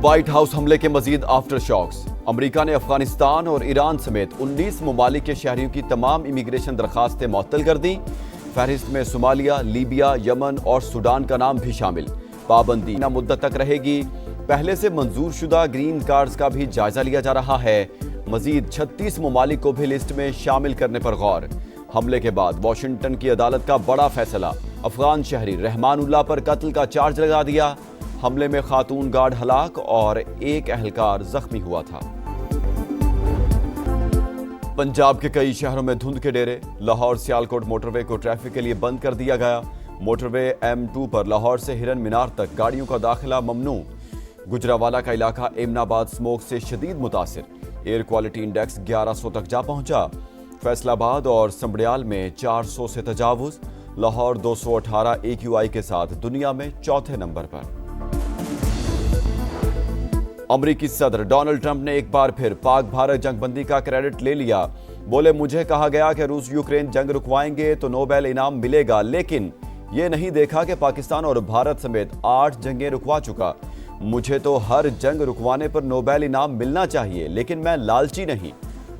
White house حملے کے مزید آفٹر شاکس۔ امریکہ نے افغانستان اور ایران سمیت 19 ممالک کے شہریوں کی تمام امیگریشن درخواستیں معطل کر دیں۔ فہرست میں صومالیہ، لیبیا، یمن اور سوڈان کا نام بھی شامل۔ پابندی نہ مدت تک رہے گی۔ پہلے سے منظور شدہ گرین کارڈز کا بھی جائزہ لیا جا رہا ہے۔ مزید 36 ممالک کو بھی لسٹ میں شامل کرنے پر غور۔ حملے کے بعد واشنگٹن کی عدالت کا بڑا فیصلہ، افغان شہری رحمان اللہ پر قتل کا چارج لگا دیا۔ حملے میں خاتون گارڈ ہلاک اور ایک اہلکار زخمی ہوا تھا۔ پنجاب کے کئی شہروں میں دھند کے ڈیرے۔ لاہور سیالکوٹ موٹر وے کو ٹریفک کے لیے بند کر دیا گیا۔ موٹر وے M2 پر لاہور سے ہرن مینار تک گاڑیوں کا داخلہ ممنوع۔ گجراوالا کا علاقہ ایمن آباد سموک سے شدید متاثر۔ ایئر کوالٹی انڈیکس 1100 تک جا پہنچا۔ فیصل آباد اور سمبڑیال میں 400 سے تجاوز۔ لاہور 218 AQI کے ساتھ دنیا میں چوتھے نمبر پر۔ امریکی صدر ڈونلڈ ٹرمپ نے ایک بار پھر پاک بھارت جنگ بندی کا کریڈٹ لے لیا۔ بولے مجھے کہا گیا کہ روس یوکرین جنگ رکوائیں گے تو نوبیل انعام ملے گا، لیکن یہ نہیں دیکھا کہ پاکستان اور بھارت سمیت 8 جنگیں رکوا چکا۔ مجھے تو ہر جنگ رکوانے پر نوبیل انعام ملنا چاہیے، لیکن میں لالچی نہیں۔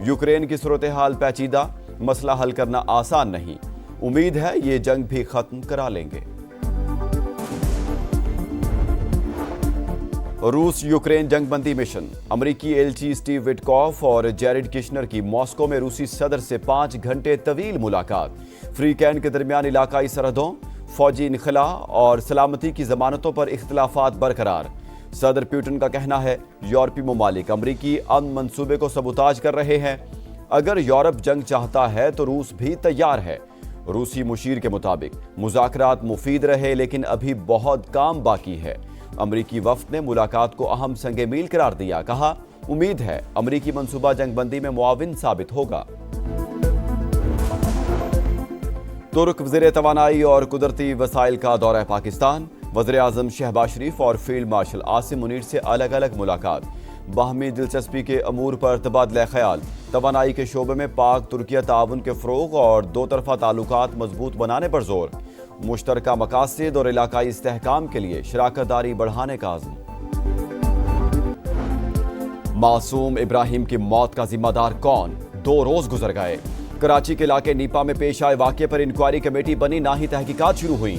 یوکرین کی صورتحال پیچیدہ، مسئلہ حل کرنا آسان نہیں۔ امید ہے یہ جنگ بھی ختم کرا لیں گے۔ روس یوکرین جنگ بندی مشن۔ امریکی ایلچی سٹیو وٹکوف اور جیریڈ کشنر کی ماسکو میں روسی صدر سے 5 گھنٹے طویل ملاقات۔ فری کین کے درمیان علاقائی سرحدوں، فوجی انخلاء اور سلامتی کی ضمانتوں پر اختلافات برقرار۔ صدر پیوٹن کا کہنا ہے یورپی ممالک امریکی امن منصوبے کو سبوتاژ کر رہے ہیں۔ اگر یورپ جنگ چاہتا ہے تو روس بھی تیار ہے۔ روسی مشیر کے مطابق مذاکرات مفید رہے، لیکن ابھی بہت کام باقی ہے۔ امریکی وفد نے ملاقات کو اہم سنگ میل قرار دیا۔ کہا امید ہے امریکی منصوبہ جنگ بندی میں معاون ثابت ہوگا۔ ترک وزیر توانائی اور قدرتی وسائل کا دورہ پاکستان۔ وزیر اعظم شہباز شریف اور فیلڈ مارشل عاصم منیر سے الگ الگ ملاقات۔ باہمی دلچسپی کے امور پر تبادلہ خیال۔ توانائی کے شعبے میں پاک ترکیہ تعاون کے فروغ اور دو طرفہ تعلقات مضبوط بنانے پر زور۔ مشترکہ مقاصد اور علاقائی استحکام کے لیے شراکت داری بڑھانے کا عزم۔ معصوم ابراہیم کی موت کا ذمہ دار کون؟ 2 روز گزر گئے۔ کراچی کے علاقے نیپا میں پیش آئے واقعے پر انکوائری کمیٹی بنی، نہ ہی تحقیقات شروع ہوئیں۔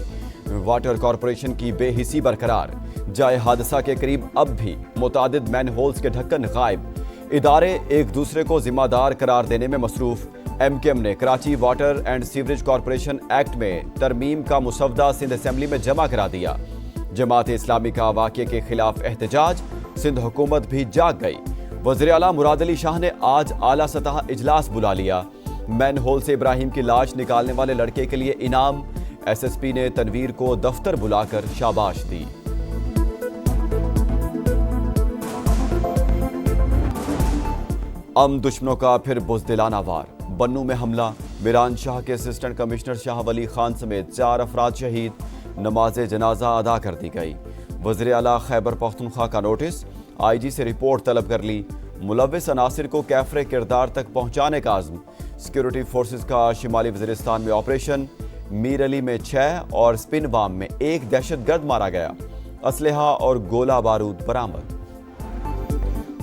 واٹر کارپوریشن کی بے حسی برقرار۔ جائے حادثہ کے قریب اب بھی متعدد مین ہولز کے ڈھکن غائب۔ ادارے ایک دوسرے کو ذمہ دار قرار دینے میں مصروف۔ MKM نے Karachi water and sewerage corporation act میں ترمیم کا مسودہ سندھ اسمبلی میں جمع کرا دیا۔ جماعت اسلامی کا واقعے کے خلاف احتجاج، سندھ حکومت بھی جاگ گئی۔ وزیر اعلیٰ مراد علی شاہ نے آج اعلیٰ سطح اجلاس بلا لیا۔ مین ہول سے ابراہیم کی لاش نکالنے والے لڑکے کے لیے انعام۔ SSP نے تنویر کو دفتر بلا کر شاباش دی۔ دشمنوں کا پھر بزدلانہ وار۔ بنوں میں حملہ۔ میران شاہ کے اسسٹنٹ کمشنر شاہ ولی خان سمیت 4 افراد شہید۔ نماز جنازہ ادا کر دی گئی۔ وزیر اعلیٰ خیبر پختونخوا کا نوٹس۔ IG سے رپورٹ طلب کر لی۔ ملوث عناصر کو کیفر کردار تک پہنچانے کا عزم۔ سیکورٹی فورسز کا شمالی وزیرستان میں آپریشن۔ میر علی میں 6 اور سپن وام میں 1 دہشت گرد مارا گیا۔ اسلحہ اور گولہ بارود برآمد۔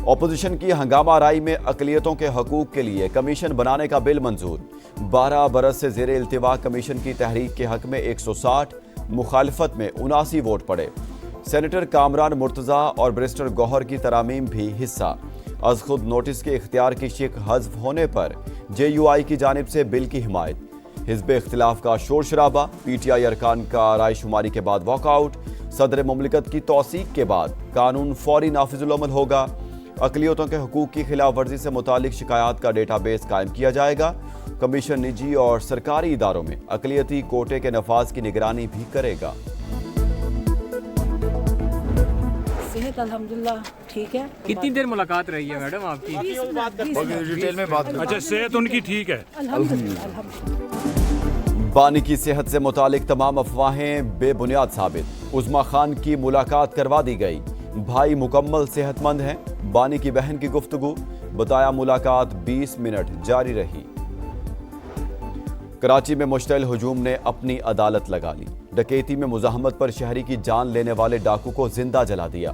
اپوزیشن کی ہنگامہ آرائی میں اقلیتوں کے حقوق کے لیے کمیشن بنانے کا بل منظور۔ 12 برس سے زیر التوا کمیشن کی تحریک کے حق میں 160، مخالفت میں 79 ووٹ پڑے۔ سینیٹر کامران مرتضیٰ اور بیرسٹر گوہر کی ترامیم بھی حصہ۔ از خود نوٹس کے اختیار کی شق حذف ہونے پر JUI کی جانب سے بل کی حمایت۔ حزب اختلاف کا شور شرابہ۔ PTI ارکان کا رائے شماری کے بعد واک آؤٹ۔ صدر مملکت کی توثیق کے بعد قانون فوری نافذ العمل ہوگا۔ اقلیتوں کے حقوق کی خلاف ورزی سے متعلق شکایات کا ڈیٹا بیس قائم کیا جائے گا۔ کمیشن نجی اور سرکاری اداروں میں اقلیتی کوٹے کے نفاذ کی نگرانی بھی کرے گا۔ صحت الحمدللہ ٹھیک ہے۔ کتنی دیر ملاقات رہی ہے میڈم آپ کی؟ ڈیٹیل میں بات۔ اچھا، صحت ان کی ٹھیک ہے؟ بانی کی صحت سے متعلق تمام افواہیں بے بنیاد ثابت۔ عظما خان کی ملاقات کروا دی گئی۔ بھائی مکمل صحت مند ہیں۔ بانی کی بہن کی گفتگو، بتایا ملاقات 20 منٹ جاری رہی۔ کراچی میں مشتعل ہجوم نے اپنی عدالت لگا لی۔ ڈکیتی میں مزاحمت پر شہری کی جان لینے والے ڈاکو کو زندہ جلا دیا۔